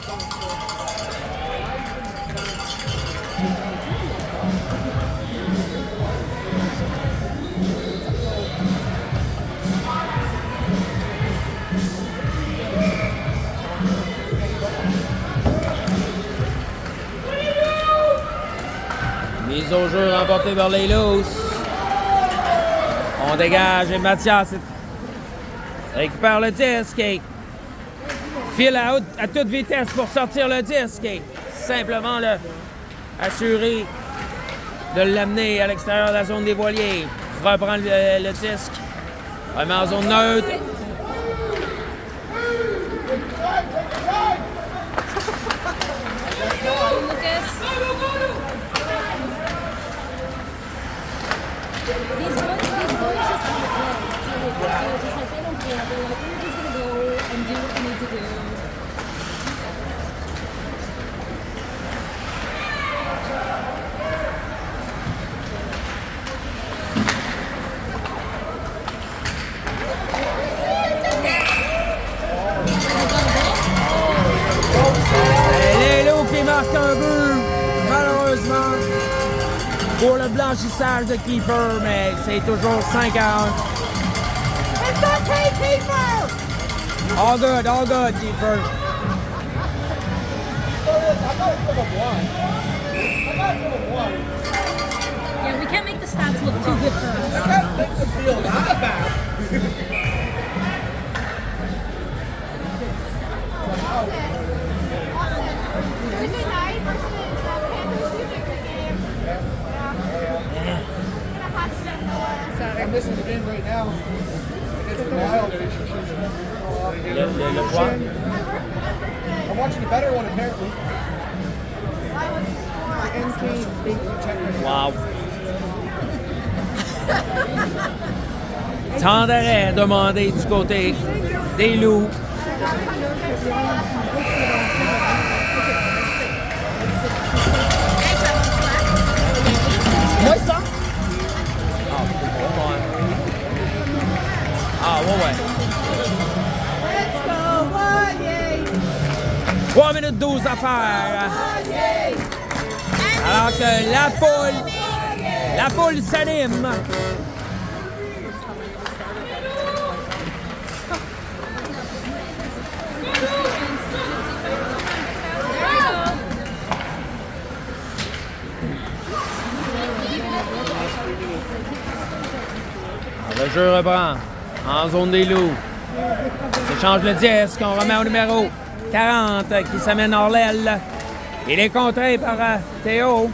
Mise au jeu remportée par les Lousses. On dégage et Mathias récupère le disque et file à toute vitesse pour sortir le disque et simplement assurer de l'amener à l'extérieur de la zone des voiliers. Reprend le disque. Remet en zone neutre. Lucas. These boys just want to play. So it's just like they don't care. They're like, we're just gonna go and do what we need to do. marque un but, malheureusement, pour le blanchissage de Keeper, mais c'est toujours 5 à 1. It's okay, Keeper! All good, Keeper. Yeah, we can't make the stats look too good for us. Tuesday night versus Kansas City game. I'm missing the game right now. It's wild. Le quoi? I'm watching the better one apparently. Wow. Temps d'arrêt demandé du côté des Loups. Moi, ça? Ah, ouais. 3 minutes 12 à faire. Alors que la foule s'anime. Alors, le jeu reprend en zone des Loups. Ça change le disque, on remet au numéro 40 qui s'amène hors l'aile. Il est contré par Théo.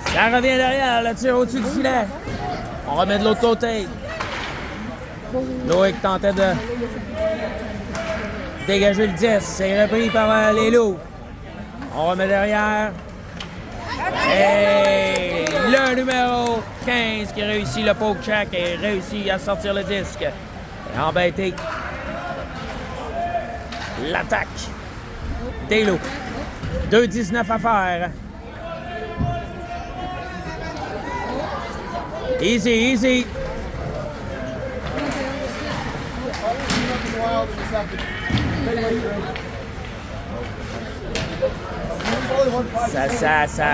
Ça revient derrière, le tir au-dessus du filet. On remet de l'autre côté. Loïc tentait de dégager le 10. C'est repris par les Loups. On remet derrière. Et le numéro 15 qui réussit le poke check et réussit à sortir le disque. Et embêté. L'attaque des Loups. 2-19 à faire. Easy. Ça.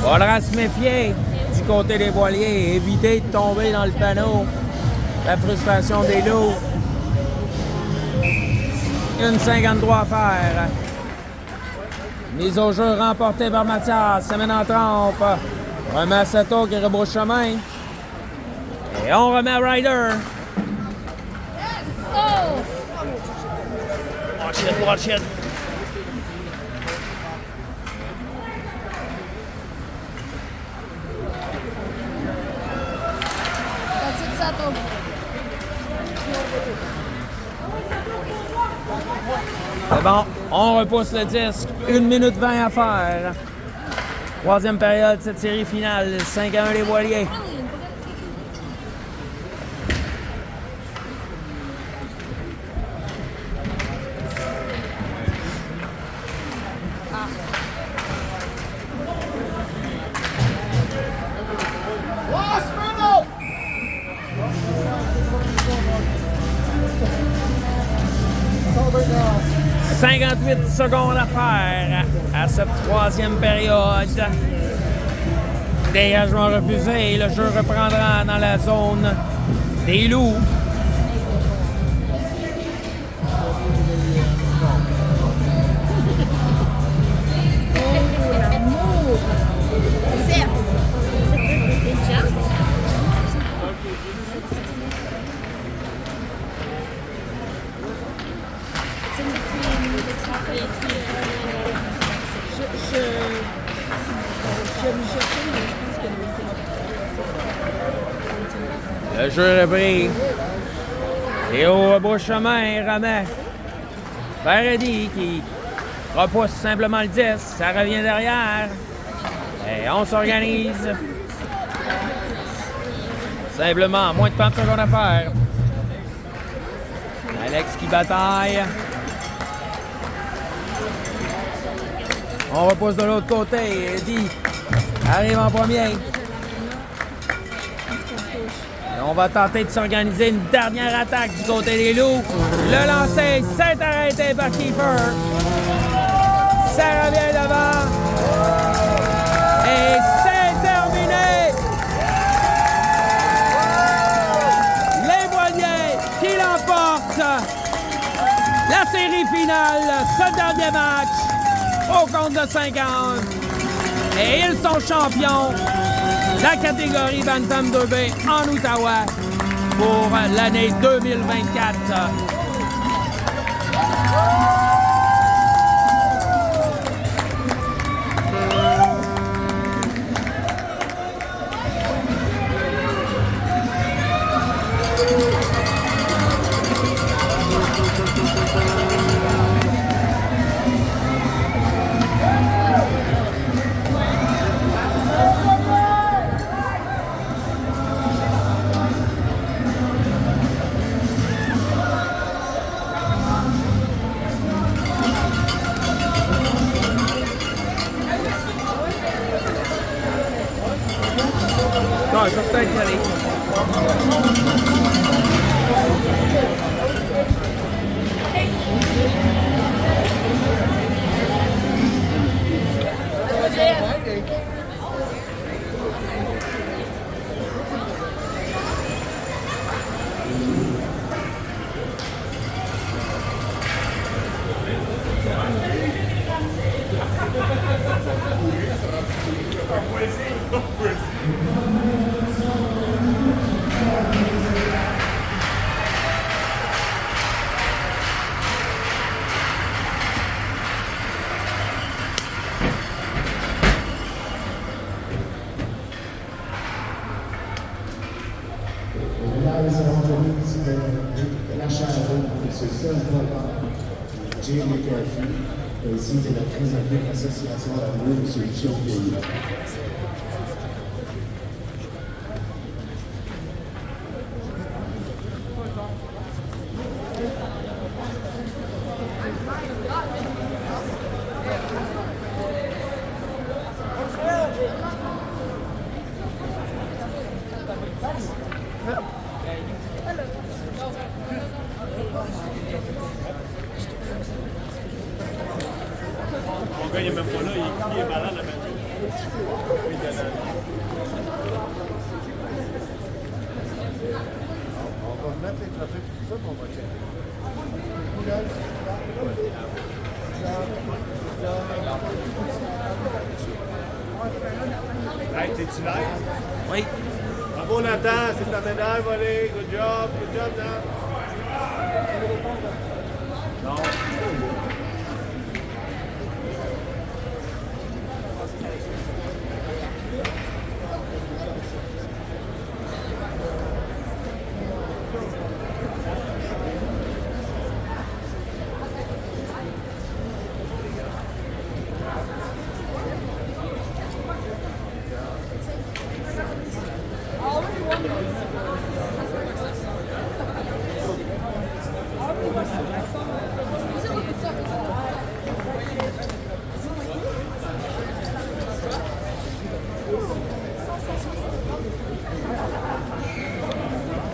Faudra se méfier du côté des voiliers et éviter de tomber dans le panneau. La frustration des Loups. 1,53 à faire. Mise au jeu remportée par Mathias. Ça mène en trompe. Remet à Sato qui rebrousse chemin. Et on remet à Ryder. Oh! Watch it. That's it, Sato. C'est bon, on repousse le disque. 1 minute 20 à faire. Troisième période de cette série finale. 5-1 les voiliers. Lost Reno! 58 secondes à faire à cette troisième période. Dégagement refusé. Le jeu reprendra dans la zone des Loups. Le jeu est repris. Théo rebrousse chemin, remet. Faraday qui repousse simplement le 10. Ça revient derrière. Et on s'organise. Simplement, moins de 30 secondes à faire. Alex qui bataille. On repousse de l'autre côté. Eddie arrive en premier. Et on va tenter de s'organiser une dernière attaque du côté des Loups. Le lancer, c'est arrêté par Kiefer. Ça revient devant. Et c'est terminé. Les Voiliers qui l'emportent. La série finale, ce dernier match, au compte de 50. Et ils sont champions de la catégorie Bantam 2B en Outaouais pour l'année 2024. Non, je vais peut-être y aller. ce seul programme, Jay McCarthy, ainsi que la présidente de l'association Amour et Solutions Pays. Mon gars, il est même pas là, il est malade la main. On va mettre les trophées pour tout ça, puis on va checker. Hey, t'es-tu live? Oui. Bravo Nathan, c'est ta médaille, volée. Good job, Nathan. Non.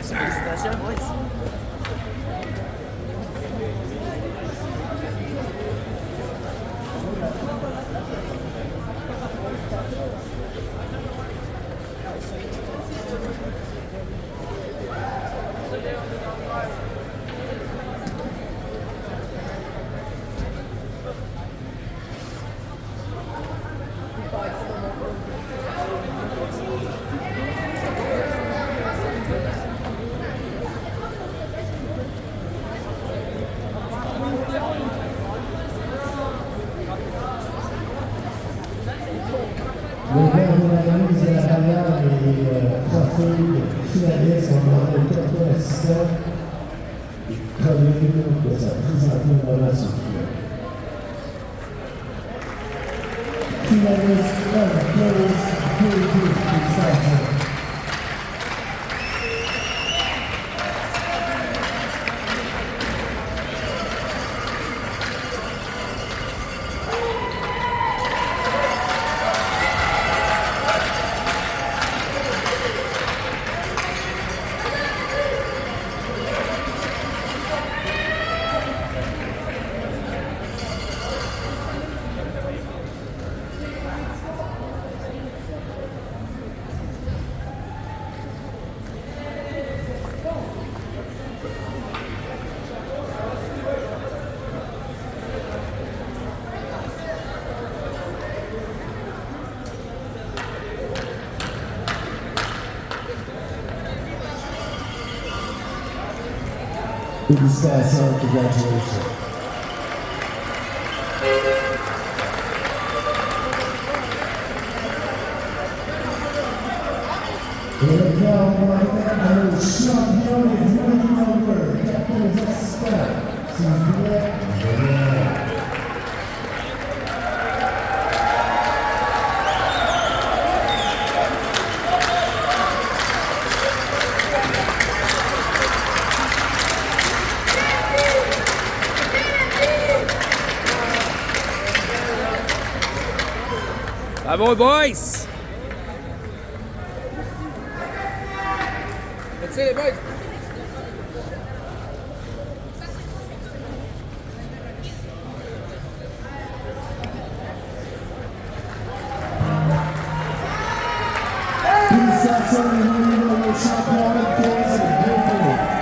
Félicitations, boys. Le maire de l'analyse de la carrière des trophées finalistes sont demandés au directeur assistant et premier de sa présentation de la structure. Finaliste, Félicitations, congratulations. Et maintenant, on va aller au champion des Money Captain assistants. S'il vous plaît, Bravo, boys! That's it, boys. félicitations, les champions des 15 et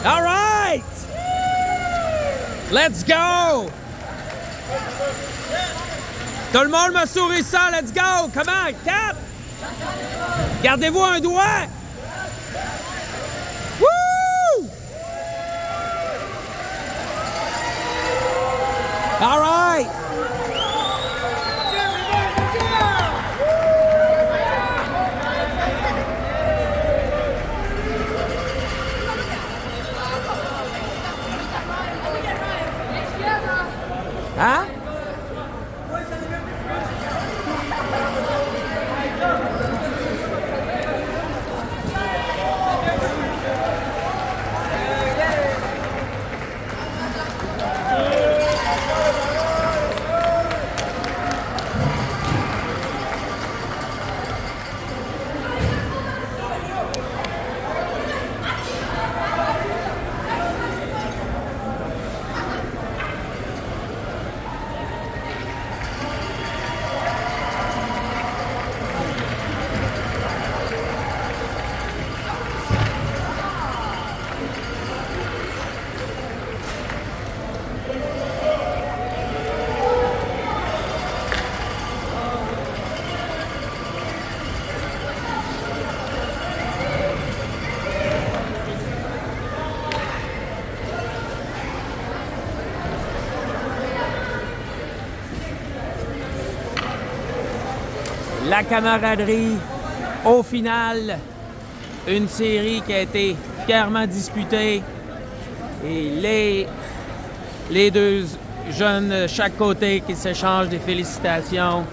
All right! Let's go! Tout le monde me sourit ça, let's go! Comment? 4! Gardez-vous un doigt! Woo! All right! Hein? La camaraderie, au final, une série qui a été fièrement disputée et les deux jeunes de chaque côté qui s'échangent des félicitations.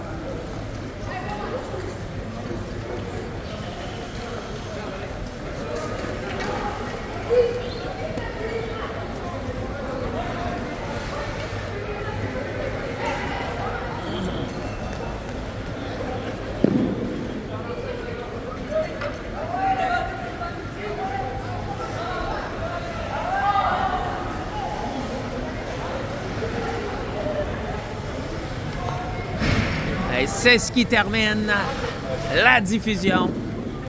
Et c'est ce qui termine la diffusion